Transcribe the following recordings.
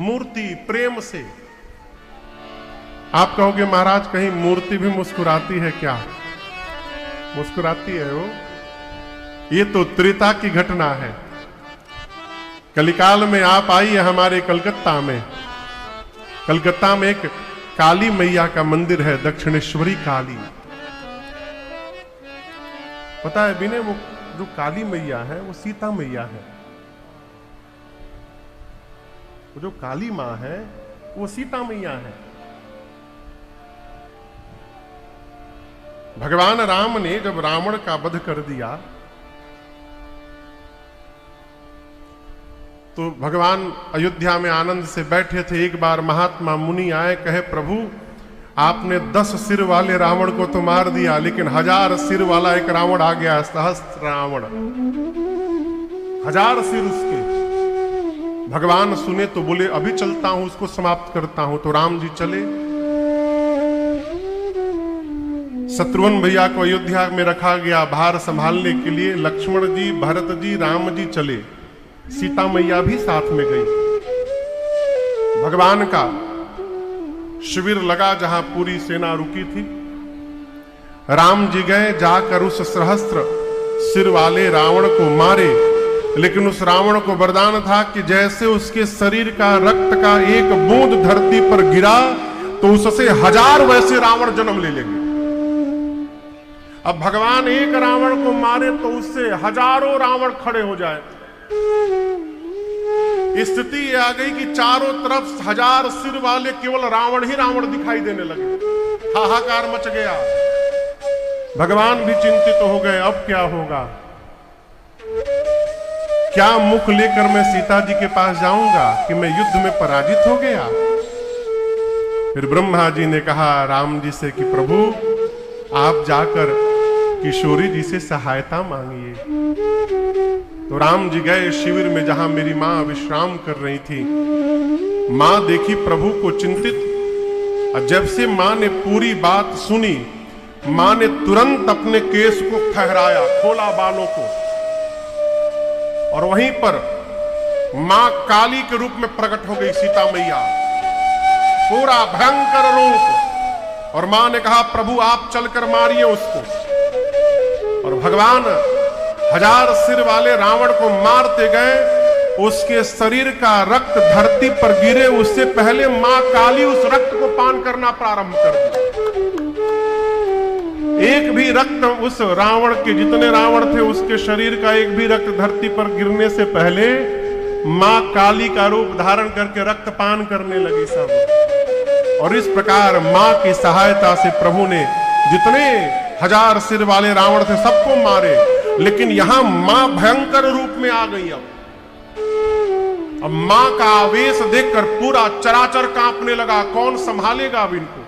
मूर्ति प्रेम से। आप कहोगे महाराज कहीं मूर्ति भी मुस्कुराती है क्या? मुस्कुराती है वो। ये तो त्रेता की घटना है। कलिकाल में आप आइए हमारे कलकत्ता में। कलकत्ता में एक काली मैया का मंदिर है, दक्षिणेश्वरी काली। पता है बिने, वो जो काली मैया है वो सीता मैया है। वो जो काली मां है वो सीता मैया है। भगवान राम ने जब रावण का वध कर दिया तो भगवान अयोध्या में आनंद से बैठे थे। एक बार महात्मा मुनि आए, कहे प्रभु आपने 10 सिर वाले रावण को तो मार दिया, लेकिन 1000 सिर वाला एक रावण आ गया, सहस्त्र रावण, 1000 सिर उसके। भगवान सुने तो बोले अभी चलता हूं, उसको समाप्त करता हूं। तो राम जी चले। शत्रुघ्न भैया को अयोध्या में रखा गया भार संभालने के लिए। लक्ष्मण जी, भरत जी, राम जी चले। सीता मैया भी साथ में गई। भगवान का शिविर लगा जहां पूरी सेना रुकी थी। राम जी गए, जाकर उस सहस्त्र सिर वाले रावण को मारे। लेकिन उस रावण को वरदान था कि जैसे उसके शरीर का रक्त का एक बूंद धरती पर गिरा तो उससे 1000 वैसे रावण जन्म ले लेंगे। अब भगवान एक रावण को मारे तो उससे हजारों रावण खड़े हो जाए। स्थिति ये आ गई कि चारों तरफ 1000 सिर वाले केवल रावण ही रावण दिखाई देने लगे। हाहाकार मच गया। भगवान भी चिंतित हो गए, अब क्या होगा? क्या मुख लेकर मैं सीता जी के पास जाऊंगा कि मैं युद्ध में पराजित हो गया? फिर ब्रह्मा जी ने कहा राम जी से कि प्रभु आप जाकर किशोरी जी से सहायता मांगिए। तो राम जी गए शिविर में जहां मेरी मां विश्राम कर रही थी। मां देखी प्रभु को चिंतित, और जब से मां ने पूरी बात सुनी, मां ने तुरंत अपने केस को फहराया, खोला बालों को, और वहीं पर मां काली के रूप में प्रकट हो गई सीता मैया, पूरा भयंकर रूप। और मां ने कहा प्रभु आप चलकर मारिए उसको। और भगवान 1000 सिर वाले रावण को मारते गए। उसके शरीर का रक्त धरती पर गिरे उससे पहले मां काली उस रक्त को पान करना प्रारंभ कर दिया। एक भी रक्त, उस रावण के जितने रावण थे उसके शरीर का एक भी रक्त धरती पर गिरने से पहले मां काली का रूप धारण करके रक्त पान करने लगी सब। और इस प्रकार मां की सहायता से प्रभु ने जितने 1000 सिर वाले रावण थे सबको मारे। लेकिन यहां मां भयंकर रूप में आ गई। अब मां का आवेश देखकर पूरा चराचर कांपने लगा। कौन संभालेगा अब इनको?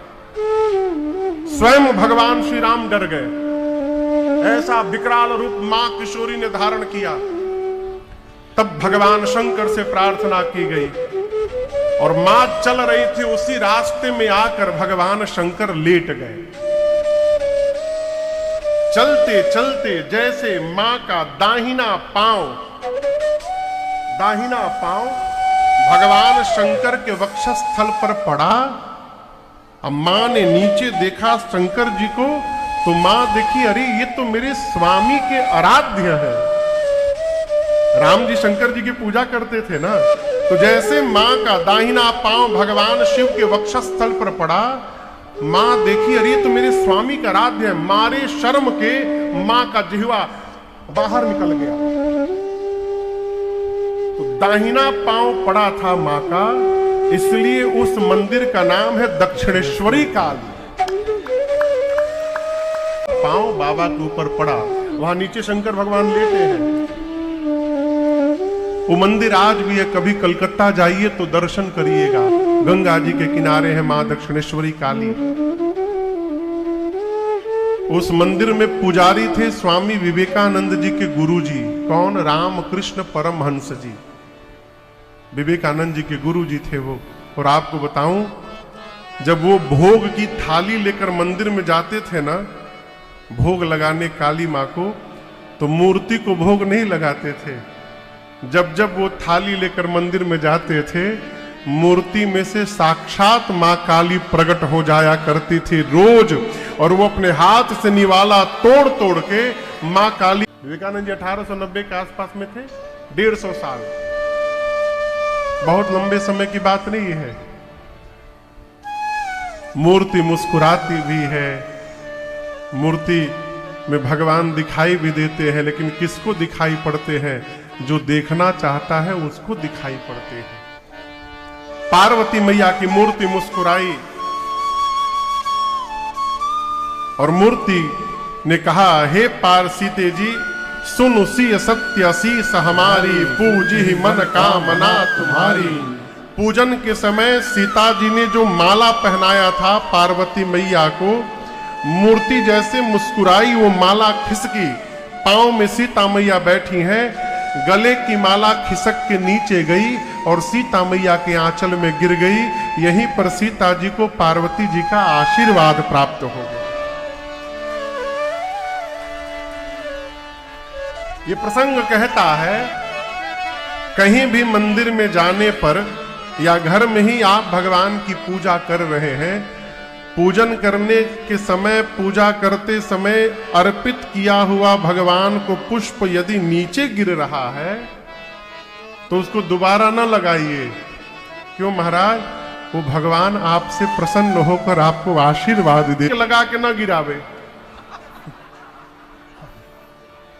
स्वयं भगवान श्री राम डर गए। ऐसा विकराल रूप मां किशोरी ने धारण किया। तब भगवान शंकर से प्रार्थना की गई और मां चल रही थी, उसी रास्ते में आकर भगवान शंकर लेट गए। चलते चलते जैसे मां का दाहिना पांव भगवान शंकर के वक्षस्थल पर पड़ा। अब मां ने नीचे देखा शंकर जी को, तो मां देखी अरे ये तो मेरे स्वामी के आराध्य है। राम जी शंकर जी की पूजा करते थे ना, तो जैसे मां का दाहिना पांव भगवान शिव के वक्षस्थल पर पड़ा, मां देखी अरे तो मेरे स्वामी का आराध्य है। मारे शर्म के मां का जिह्वा बाहर निकल गया। तो दाहिना पांव पड़ा था मां का, इसलिए उस मंदिर का नाम है दक्षिणेश्वरी काली। पांव बाबा के ऊपर पड़ा, वहां नीचे शंकर भगवान लेटे हैं। वो मंदिर आज भी है, कभी कलकत्ता जाइए तो दर्शन करिएगा। गंगा जी के किनारे है मां दक्षिणेश्वरी काली। उस मंदिर में पुजारी थे स्वामी विवेकानंद जी के गुरु जी। कौन? रामकृष्ण परमहंस जी, विवेकानंद जी के गुरु जी थे वो। और आपको बताऊं, जब वो भोग की थाली लेकर मंदिर में जाते थे ना, भोग लगाने काली मां को, तो मूर्ति को भोग नहीं लगाते थे। जब जब वो थाली लेकर मंदिर में जाते थे, मूर्ति में से साक्षात मां काली प्रकट हो जाया करती थी रोज, और वो अपने हाथ से निवाला तोड़ तोड़ के मां काली। विवेकानंद जी 1890 के आसपास में थे, 150 साल, बहुत लंबे समय की बात नहीं है। मूर्ति मुस्कुराती भी है, मूर्ति में भगवान दिखाई भी देते हैं, लेकिन किसको दिखाई पड़ते हैं? जो देखना चाहता है उसको दिखाई पड़ते हैं। पार्वती मैया की मूर्ति मुस्कुराई और मूर्ति ने कहा, हे पार सीते जी, सुन सी सत्य शीस हमारी, पूजी मन कामना तुम्हारी। पूजन के समय सीता जी ने जो माला पहनाया था पार्वती मैया को, मूर्ति जैसे मुस्कुराई, वो माला खिसकी। पांव में सीता मैया बैठी हैं, गले की माला खिसक के नीचे गई और सीता मैया के आंचल में गिर गई। यहीं पर सीता जी को पार्वती जी का आशीर्वाद प्राप्त हो गया। ये प्रसंग कहता है, कहीं भी मंदिर में जाने पर या घर में ही आप भगवान की पूजा कर रहे हैं, पूजन करने के समय, पूजा करते समय अर्पित किया हुआ भगवान को पुष्प यदि नीचे गिर रहा है तो उसको दोबारा न लगाइए। क्यों महाराज? वो भगवान आपसे प्रसन्न होकर आपको आशीर्वाद दे, लगा के न गिरावे।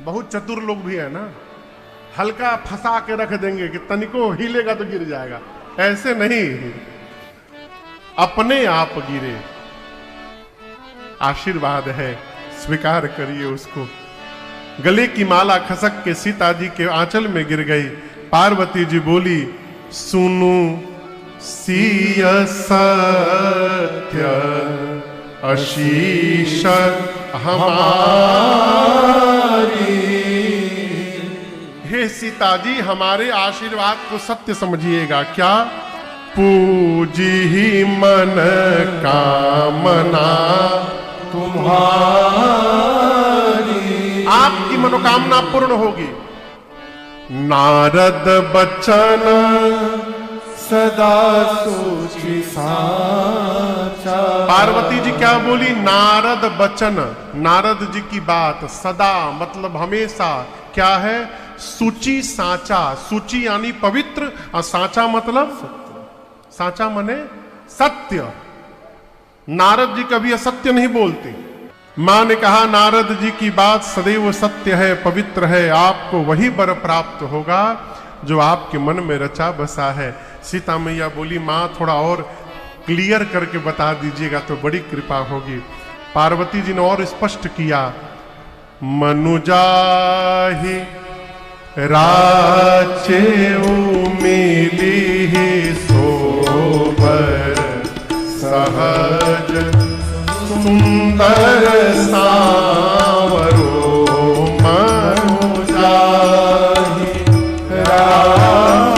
बहुत चतुर लोग भी है ना, हल्का फंसा के रख देंगे कि तनिको हिलेगा तो गिर जाएगा। ऐसे नहीं, अपने आप गिरे। आशीर्वाद है, स्वीकार करिए उसको। गले की माला खसक के सीता जी के आंचल में गिर गई। पार्वती जी बोली, सुनु सिय सत्य आशीष हमारी। हे सीता जी, हमारे आशीर्वाद को सत्य समझिएगा। क्या? पूजी ही मन कामना तुम्हारी, आपकी मनोकामना पूर्ण होगी। नारद बचन सदा सोची साचा। पार्वती जी क्या बोली? नारद बचन, नारद जी की बात, सदा मतलब हमेशा, क्या है? सूची साचा। सूची यानी पवित्र और साचा मतलब, साचा मने सत्य। नारद जी कभी असत्य नहीं बोलते। मां ने कहा, नारद जी की बात सदैव सत्य है, पवित्र है, आपको वही वर प्राप्त होगा जो आपके मन में रचा बसा है। सीता मैया बोली, मां थोड़ा और क्लियर करके बता दीजिएगा तो बड़ी कृपा होगी। पार्वती जी ने और स्पष्ट किया, मनुजाहि राचे मिली सोबर सहज सुंदर सावरो। मनुजाहि राचुमा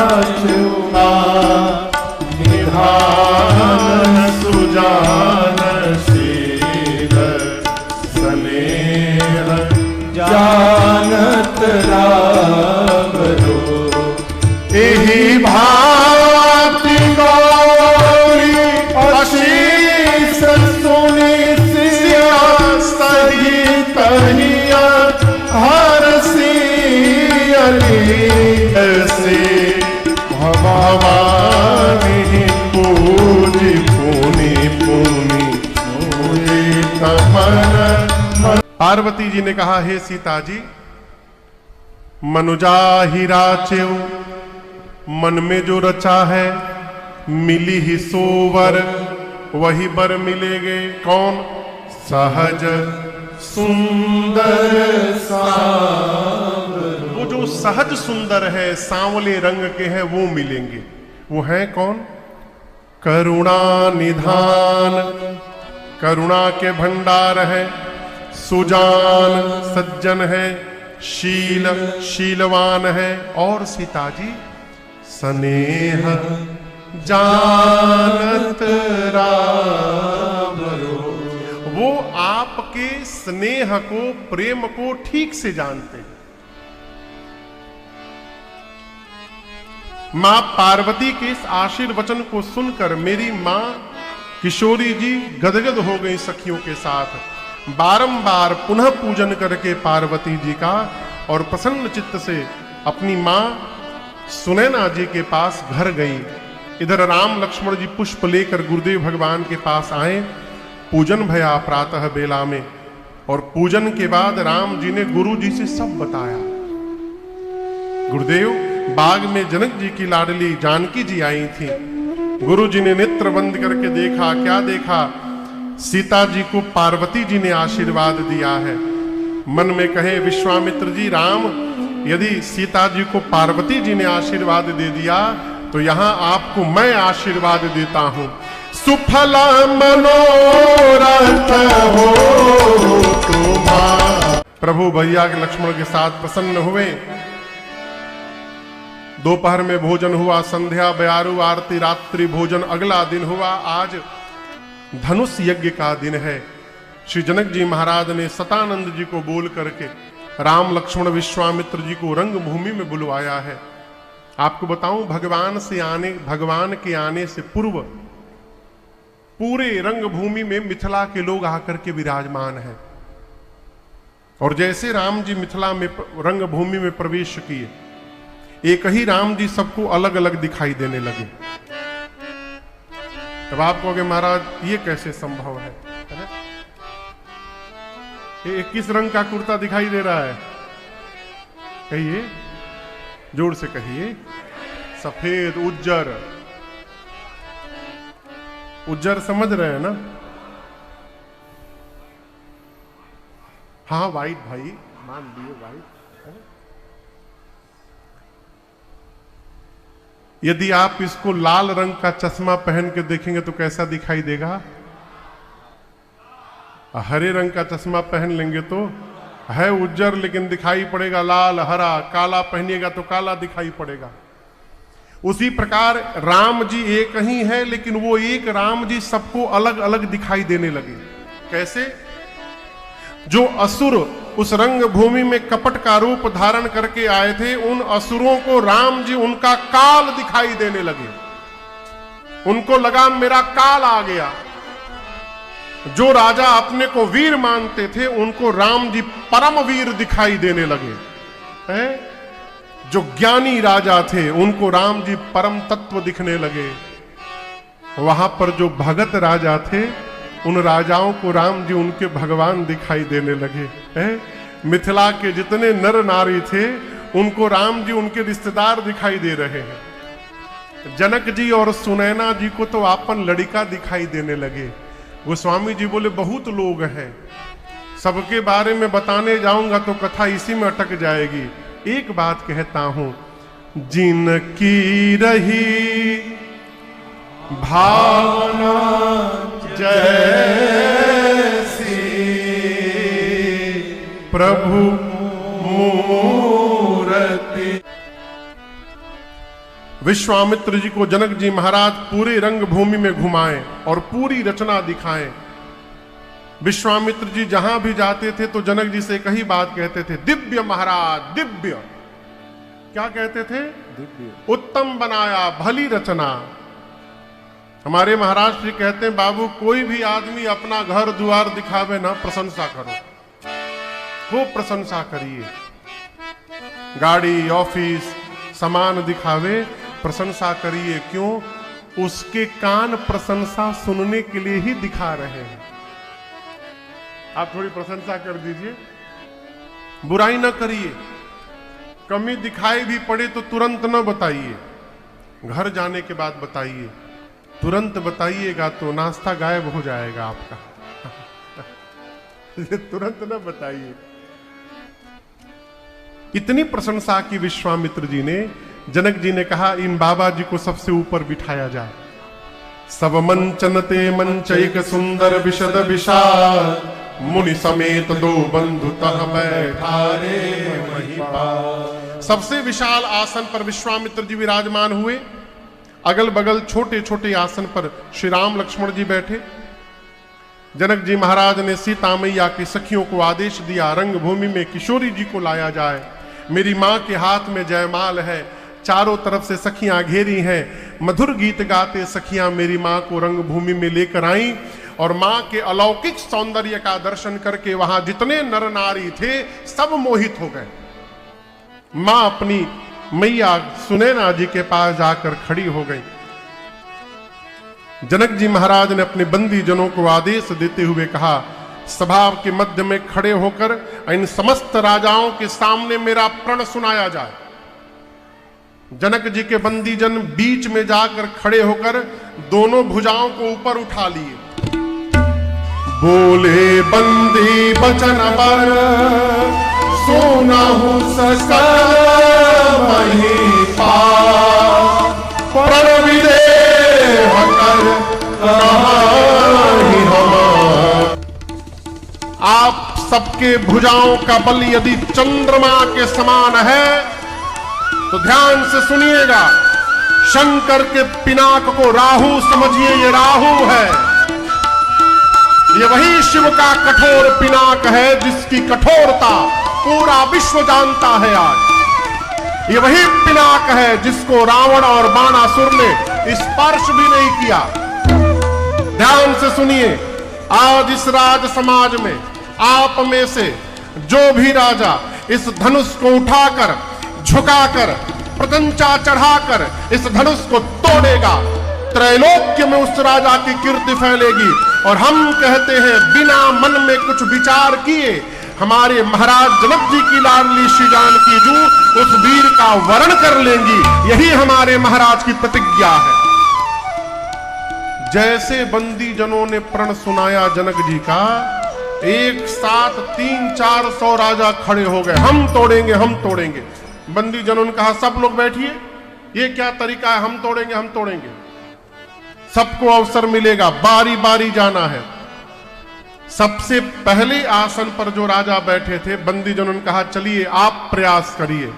निधान सुजान शील स्नेह जानत रावरो। एहि भांति गौरी आशीष सुनि सिया सहित हिया हरसी से भवानी पूजी पुनि पुनि पूजी तमन। पार्वती जी ने कहा, हे सीता जी, मनुजा ही राचेऊ, मन में जो रचा है, मिली ही सोवर, वही वर मिलेगे। कौन? सहज सुंदर सांवर। वो जो सहज सुंदर है, सांवले रंग के हैं, वो मिलेंगे। वो है कौन? करुणा निधान, करुणा के भंडार है। सुजान सज्जन है, शील शीलवान है। और सीता जी स्नेह जानत रावरो, वो आपके स्नेह को, प्रेम को ठीक से जानते हैं। मां पार्वती के इस आशीर्वचन को सुनकर मेरी मां किशोरी जी गदगद हो गई सखियों के साथ। बारंबार पुनः पूजन करके पार्वती जी का और प्रसन्न चित्त से अपनी मां सुनैना जी के पास घर गई। इधर राम लक्ष्मण जी पुष्प लेकर गुरुदेव भगवान के पास आए। पूजन भया प्रातः बेला में, और पूजन के बाद राम जी ने गुरु जी से सब बताया। गुरुदेव, बाग में जनक जी की लाडली जानकी जी आई थी। गुरु जी ने नेत्र बंद करके देखा। क्या देखा? सीता जी को पार्वती जी ने आशीर्वाद दिया है। मन में कहे विश्वामित्र जी, राम, यदि सीता जी को पार्वती जी ने आशीर्वाद दे दिया तो यहां आपको मैं आशीर्वाद देता हूं। सुफल मनोरथ हो तुम्हारा। प्रभु भैया के लक्ष्मण के साथ प्रसन्न हुए। दोपहर में भोजन हुआ, संध्या, ब्यारू आरती, रात्रि भोजन अगला दिन हुआ। आज धनुष यज्ञ का दिन है। श्री जनक जी महाराज ने सतानंद जी को बोल करके राम लक्ष्मण विश्वामित्र जी को रंग भूमि में बुलवाया है। आपको बताऊं, भगवान के आने से पूर्व पूरे रंग भूमि में मिथिला के लोग आकर के विराजमान हैं। और जैसे राम जी मिथिला में रंग भूमि में प्रवेश किए, एक ही राम जी सबको अलग अलग दिखाई देने लगे। तब आप कहोगे, महाराज ये कैसे संभव है? ये किस रंग का कुर्ता दिखाई दे रहा है? कहिए, जोर से कहिए। सफेद, उज्जर। उज्जर समझ रहे हैं ना? हाँ, वाइट भाई, मान लिए वाइट। यदि आप इसको लाल रंग का चश्मा पहन के देखेंगे तो कैसा दिखाई देगा? हरे रंग का चश्मा पहन लेंगे तो है उज्जर, लेकिन दिखाई पड़ेगा लाल, हरा। काला पहनिएगा तो काला दिखाई पड़ेगा। उसी प्रकार राम जी एक ही है, लेकिन वो एक राम जी सबको अलग अलग दिखाई देने लगे। कैसे? जो असुर उस रंग भूमि में कपट का रूप धारण करके आए थे, उन असुरों को राम जी उनका काल दिखाई देने लगे। उनको लगा मेरा काल आ गया। जो राजा अपने को वीर मानते थे, उनको राम जी परम वीर दिखाई देने लगे हैं। जो ज्ञानी राजा थे, उनको राम जी परम तत्व दिखने लगे। वहां पर जो भगत राजा थे, उन राजाओं को राम जी उनके भगवान दिखाई देने लगे हैं। मिथिला के जितने नर नारी थे, उनको राम जी उनके रिश्तेदार दिखाई दे रहे हैं। जनक जी और सुनैना जी को तो आपन लड़का दिखाई देने लगे। गोस्वामी जी बोले, बहुत लोग हैं, सबके बारे में बताने जाऊंगा तो कथा इसी में अटक जाएगी। एक बात कहता हूं, जिनकी रही भावना जैसी प्रभु मूर्ति। विश्वामित्र जी को जनक जी महाराज पूरे रंग भूमि में घुमाएं और पूरी रचना दिखाएं। विश्वामित्र जी जहां भी जाते थे तो जनक जी से एक ही बात कहते थे, दिव्य महाराज, दिव्य। क्या कहते थे? दिव्य। उत्तम बनाया, भली रचना। हमारे महाराज जी कहते हैं, बाबू, कोई भी आदमी अपना घर द्वार दिखावे ना, प्रशंसा करो, खूब प्रशंसा करिए। गाड़ी, ऑफिस, सामान दिखावे, प्रशंसा करिए। क्यों? उसके कान प्रशंसा सुनने के लिए ही दिखा रहे हैं। आप थोड़ी प्रशंसा कर दीजिए, बुराई ना करिए। कमी दिखाई भी पड़े तो तुरंत ना बताइए, घर जाने के बाद बताइए। तुरंत बताइएगा तो नाश्ता गायब हो जाएगा आपका। तुरंत ना बताइए। इतनी प्रशंसा की विश्वामित्र जी ने। जनक जी ने कहा, इन बाबा जी को सबसे ऊपर बिठाया जाए। सब मंचनते मंच एक सुंदर विशद विशाल, मुनि समेत दो बंधु तह बैठारे महिपाल। सबसे विशाल आसन पर विश्वामित्र जी विराजमान हुए। अगल बगल छोटे छोटे आसन पर श्री राम लक्ष्मण जी बैठे। जनक जी महाराज ने सीता मैया की सखियों को आदेश दिया, रंग भूमि में किशोरी जी को लाया जाए। मेरी मां के हाथ में जयमाल है, चारों तरफ से सखियां घेरी हैं, मधुर गीत गाते सखियां मेरी मां को रंगभूमि में लेकर आई और मां के अलौकिक सौंदर्य का दर्शन करके वहां जितने नर नारी थे सब मोहित हो गए। मां अपनी मैया सुनैना जी के पास जाकर खड़ी हो गई। जनक जी महाराज ने अपने बंदी जनों को आदेश देते हुए कहा, सभा के मध्य में खड़े होकर इन समस्त राजाओं के सामने मेरा प्रण सुनाया जाए। जनक जी के बंदी जन बीच में जाकर खड़े होकर दोनों भुजाओं को ऊपर उठा लिए। बोले बंदी बचन पर सुनहु सकल महीपाल, प्रण विदेह कर कहाहि हमार। आप सबके भुजाओं का बल यदि चंद्रमा के समान है तो ध्यान से सुनिएगा, शंकर के पिनाक को राहु समझिए, ये राहु है। ये वही शिव का कठोर पिनाक है जिसकी कठोरता पूरा विश्व जानता है आज। ये वही पिनाक है जिसको रावण और बाणासुर ने स्पर्श भी नहीं किया। ध्यान से सुनिए, आज इस राज समाज में आप में से जो भी राजा इस धनुष को उठाकर झुकाकर प्रतंचा चढ़ाकर इस धनुष को तोड़ेगा, त्रैलोक्य में उस राजा की कीर्ति फैलेगी। और हम कहते हैं बिना मन में कुछ विचार किए हमारे महाराज जनक जी की लाडली श्री जानकी जू उस वीर का वर्ण कर लेंगी। यही हमारे महाराज की प्रतिज्ञा है। जैसे बंदी जनों ने प्रण सुनाया जनक जी का, एक साथ 300-400 राजा खड़े हो गए, हम तोड़ेंगे हम तोड़ेंगे। बंदी जनों ने कहा, सब लोग बैठिए, ये क्या तरीका है, हम तोड़ेंगे हम तोड़ेंगे। सबको अवसर मिलेगा, बारी बारी जाना है। सबसे पहले आसन पर जो राजा बैठे थे, बंदी जनों ने कहा, चलिए आप प्रयास करिए।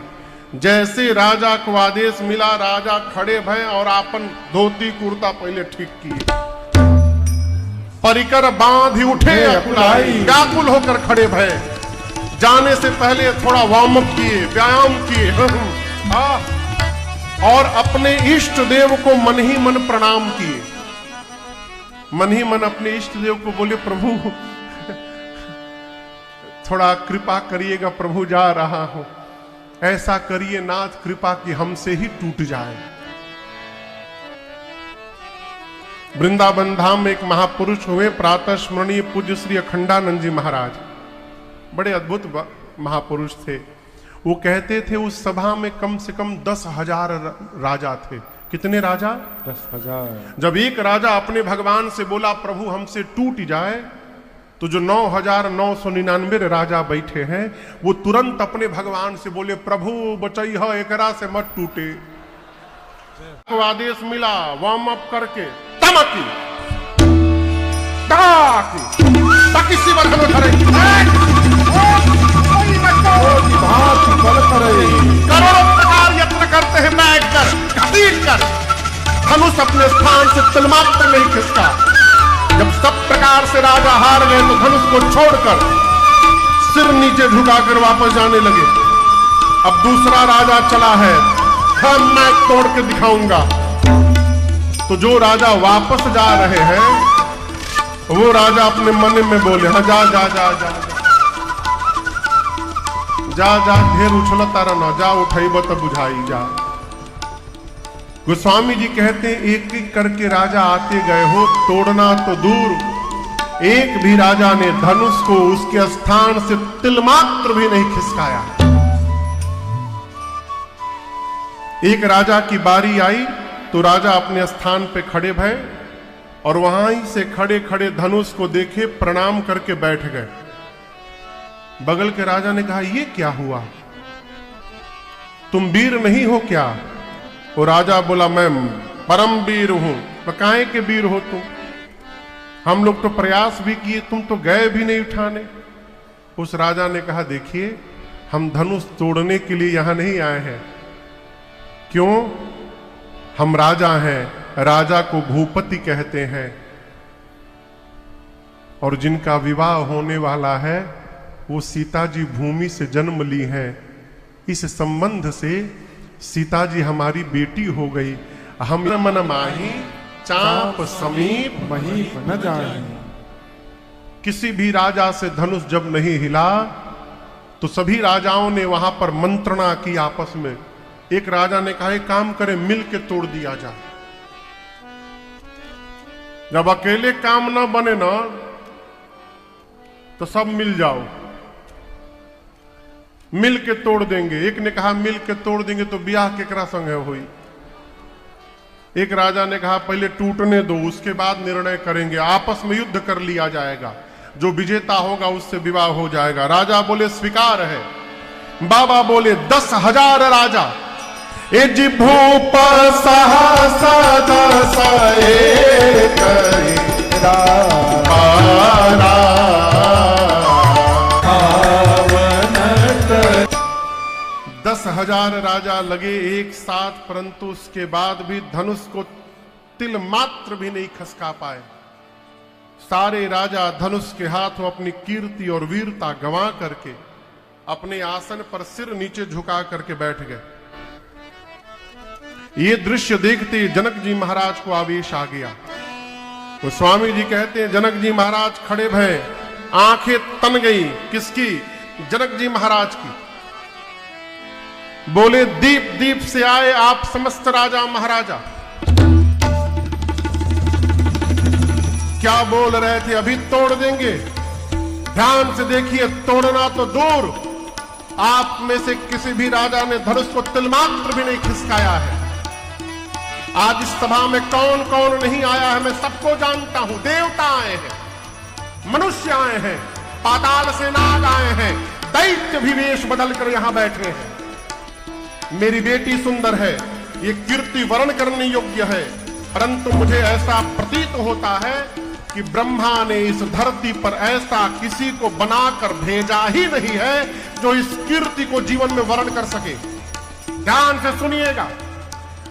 जैसे राजा को आदेश मिला, राजा खड़े भय और आपन धोती कुर्ता पहले ठीक किए, परिकर बांध उठे, व्याकुल होकर खड़े भय। जाने से पहले थोड़ा वार्म अप किए, व्यायाम किए और अपने इष्ट देव को मन ही मन प्रणाम किए। मन ही मन अपने इष्ट देव को बोले, प्रभु थोड़ा कृपा करिएगा, प्रभु जा रहा हूं, ऐसा करिए नाथ कृपा कि हमसे ही टूट जाए। वृंदावन धाम में एक महापुरुष हुए, प्रातः स्मरणीय पूज्य श्री अखंडानंद जी महाराज, बड़े अद्भुत महापुरुष थे। वो कहते थे उस सभा में कम से कम 10,000 राजा थे। कितने राजा? 10,000। जब एक राजा अपने भगवान से बोला प्रभु हमसे टूट जाए, तो जो 9,999 राजा बैठे हैं वो तुरंत अपने भगवान से बोले, प्रभु बचैया एकरा से मत टूटे। को आदेश मिला, वार्म अप करके तमकी ताकि शिवधनु धरे, करोड़ों प्रकार यत्न करते हैं मैग कर घसीट कर, धनुष अपने स्थान से तिलमात्र नहीं खिसका। जब सब प्रकार से राजा हार गए तो धनुष को छोड़कर सिर नीचे झुकाकर वापस जाने लगे। अब दूसरा राजा चला है, हम मैं तोड़ के दिखाऊंगा। तो जो राजा वापस जा रहे हैं वो राजा अपने मन में बोले, हाँ जा जा जा जा जा जा, ढेर उछल तारा ना, जा उठाइब तो बुझाई जा। गोस्वामी जी कहते हैं एक एक करके राजा आते गए हो, तोड़ना तो दूर, एक भी राजा ने धनुष को उसके स्थान से तिलमात्र भी नहीं खिसकाया। एक राजा की बारी आई तो राजा अपने स्थान पे खड़े भय और वहां ही से खड़े खड़े धनुष को देखे, प्रणाम करके बैठ गए। बगल के राजा ने कहा, ये क्या हुआ, तुम वीर नहीं हो क्या? वो राजा बोला, मैं परम वीर हूं। तो काहे के वीर हो तुम? हम लोग तो प्रयास भी किए, तुम तो गए भी नहीं उठाने। उस राजा ने कहा, देखिए हम धनुष तोड़ने के लिए यहां नहीं आए हैं। क्यों? हम राजा हैं, राजा को भूपति कहते हैं, और जिनका विवाह होने वाला है वो सीता जी भूमि से जन्म ली हैं। इस संबंध से सीता जी हमारी बेटी हो गई। हम मन माही चाप समीप महीप न जाए। किसी भी राजा से धनुष जब नहीं हिला तो सभी राजाओं ने वहां पर मंत्रणा की आपस में। एक राजा ने कहा एक काम करें, मिल के तोड़ दिया जाए। जब अकेले काम ना बने ना तो सब मिल जाओ, मिल के तोड़ देंगे। एक ने कहा मिल के तोड़ देंगे तो ब्याह केकरा संग है हुई। एक राजा ने कहा पहले टूटने दो, उसके बाद निर्णय करेंगे, आपस में युद्ध कर लिया जाएगा, जो विजेता होगा उससे विवाह हो जाएगा। राजा बोले स्वीकार है। बाबा बोले 10,000 राजा ए जी भूप सहसा दसाए करे 10,000 राजा लगे एक साथ, परंतु उसके बाद भी धनुष को तिल मात्र भी नहीं खसका पाए। सारे राजा धनुष के हाथों अपनी कीर्ति और वीरता गंवा करके अपने आसन पर सिर नीचे झुका करके बैठ गए। ये दृश्य देखते जनक जी महाराज को आवेश आ गया। तो स्वामी जी कहते हैं जनक जी महाराज खड़े भये, आंखें तन गई। किसकी? जनक जी महाराज की। बोले दीप दीप से आए आप समस्त राजा महाराजा। क्या बोल रहे थे? अभी तोड़ देंगे। ध्यान से देखिए, तोड़ना तो दूर, आप में से किसी भी राजा ने धनुष को तिलमात्र भी नहीं खिसकाया है। आज इस सभा में कौन कौन नहीं आया है मैं सबको जानता हूं। देवता आए हैं, मनुष्य आए हैं, पाताल से नाग आए हैं, दैत्य भी वेश बदल कर यहां बैठे हैं। मेरी बेटी सुंदर है, ये कीर्ति वर्ण करने योग्य है, परंतु मुझे ऐसा प्रतीत होता है कि ब्रह्मा ने इस धरती पर ऐसा किसी को बनाकर भेजा ही नहीं है जो इस कीर्ति को जीवन में वर्ण कर सके। ध्यान से सुनिएगा,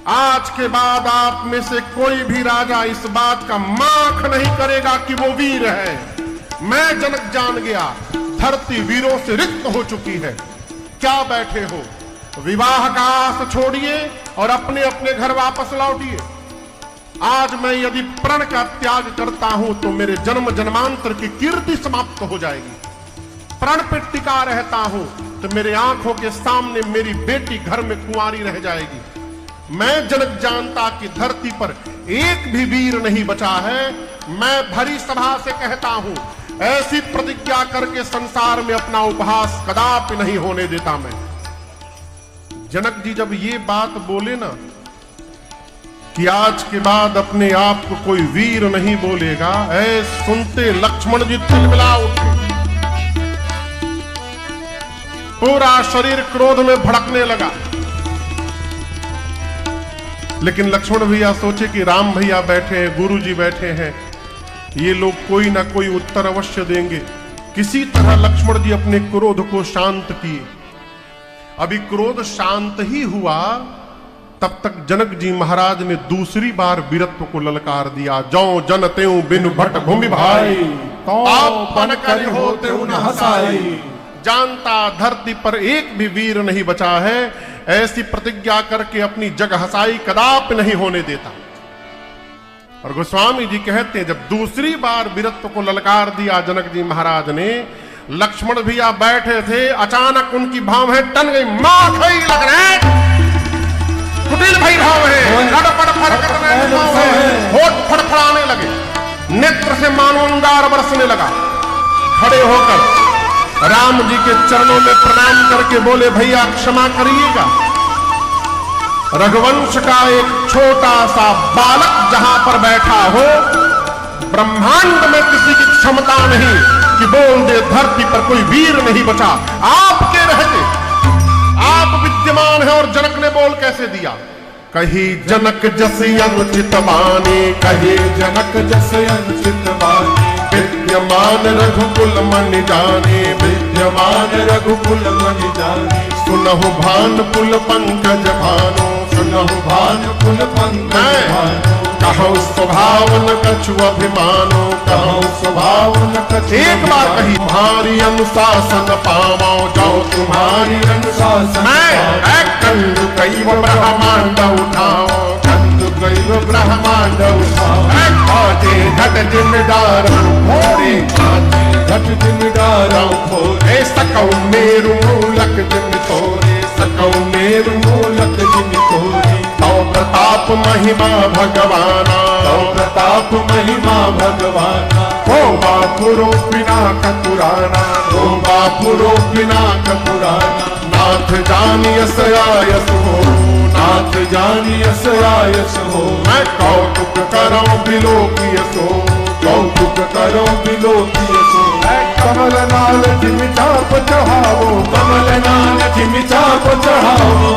आज के बाद आप में से कोई भी राजा इस बात का माख नहीं करेगा कि वो वीर है। मैं जनक जान गया, धरती वीरों से रिक्त हो चुकी है। क्या बैठे हो? विवाह का आस छोड़िए और अपने अपने घर वापस लौटिए। आज मैं यदि प्रण का त्याग करता हूं तो मेरे जन्म जन्मांतर की कीर्ति समाप्त हो जाएगी। प्रण पे टिका रहता हूं तो मेरे आंखों के सामने मेरी बेटी घर में कुंवारी रह जाएगी। मैं जनक जानता कि धरती पर एक भी वीर नहीं बचा है। मैं भरी सभा से कहता हूं, ऐसी प्रतिज्ञा करके संसार में अपना उपहास कदापि नहीं होने देता मैं। जनक जी जब ये बात बोले ना कि आज के बाद अपने आप को कोई वीर नहीं बोलेगा, ऐ सुनते लक्ष्मण जी तिलमिला उठे। पूरा शरीर क्रोध में भड़कने लगा। लेकिन लक्ष्मण भैया सोचे कि राम भैया बैठे हैं, गुरु जी बैठे हैं, ये लोग कोई ना कोई उत्तर अवश्य देंगे। किसी तरह लक्ष्मण जी अपने क्रोध को शांत किए। अभी क्रोध शांत ही हुआ, तब तक जनक जी महाराज ने दूसरी बार वीरत्व को ललकार दिया। जौ जन तेऊ बिनु भट भूमि भाई, आप पन कर होते उन हसाई। जानता धरती पर एक भी वीर नहीं बचा है, ऐसी प्रतिज्ञा करके अपनी जग हसाई कदापि नहीं होने देता। और गोस्वामी जी कहते हैं जब दूसरी बार वीरत्व को ललकार दिया जनक जी महाराज ने, लक्ष्मण भैया बैठे थे, अचानक उनकी भाव है टन गई। मां खई लग रहे कुटिल भाई भाव है, लड़पड़ फड़कने भाव है, होठ फड़फड़ाने लगे, नेत्र से मानो अंगार बरसने लगा। खड़े होकर राम जी के चरणों में प्रणाम करके बोले भैया क्षमा करिएगा। रघुवंश का एक छोटा सा बालक जहां पर बैठा हो, ब्रह्मांड में किसी की क्षमता नहीं कि बोल दे धरती पर कोई वीर नहीं बचा। आपके रहते आप विद्यमान है। और जनक ने बोल कैसे दिया? कही जनक जस अनुचित बानी, कही जनक जस अनुचित बानी, विद्यमान रघुकुल मन जाने, विद्यमान रघुकुल मन जाने। सुनहु भानुकुल पंकज भानु, सुनहु भानुकुल पंकज भानु। कहूँ स्वभाव न कछु अभिमानो, कहूँ स्वभाव न कछु। एक बार कही तुम्हारी अनुशासन पावो, जाओ तुम्हारी अनुशासन। मैं कंदु कैव ब्रह्मांड उठाओ, कंदु कैव ब्रह्मांड उठाओ। काजे घट जिम्मेदार भोरे, काजे घट जिम्मेदार भोरे। सकौ मेरु मूलक जिम तोरे, सकौ मेरु मूलक जिम तोरे। तौ प्रताप महिमा भगवाना, तौ प्रताप महिमा भगवाना। हो बापुरो पिनाक पुराना, हो बापुरो पिनाक पुराना। नाथ जानियस आयस हो, नाथ जानियस आयस हो। मैं कौतुक करो बिलोकियसो, कौतुक करो बिलोकियसो। कमल नाल जिमि चाप चढ़ावो, कमल नाल जिमि चाप चढ़ावो।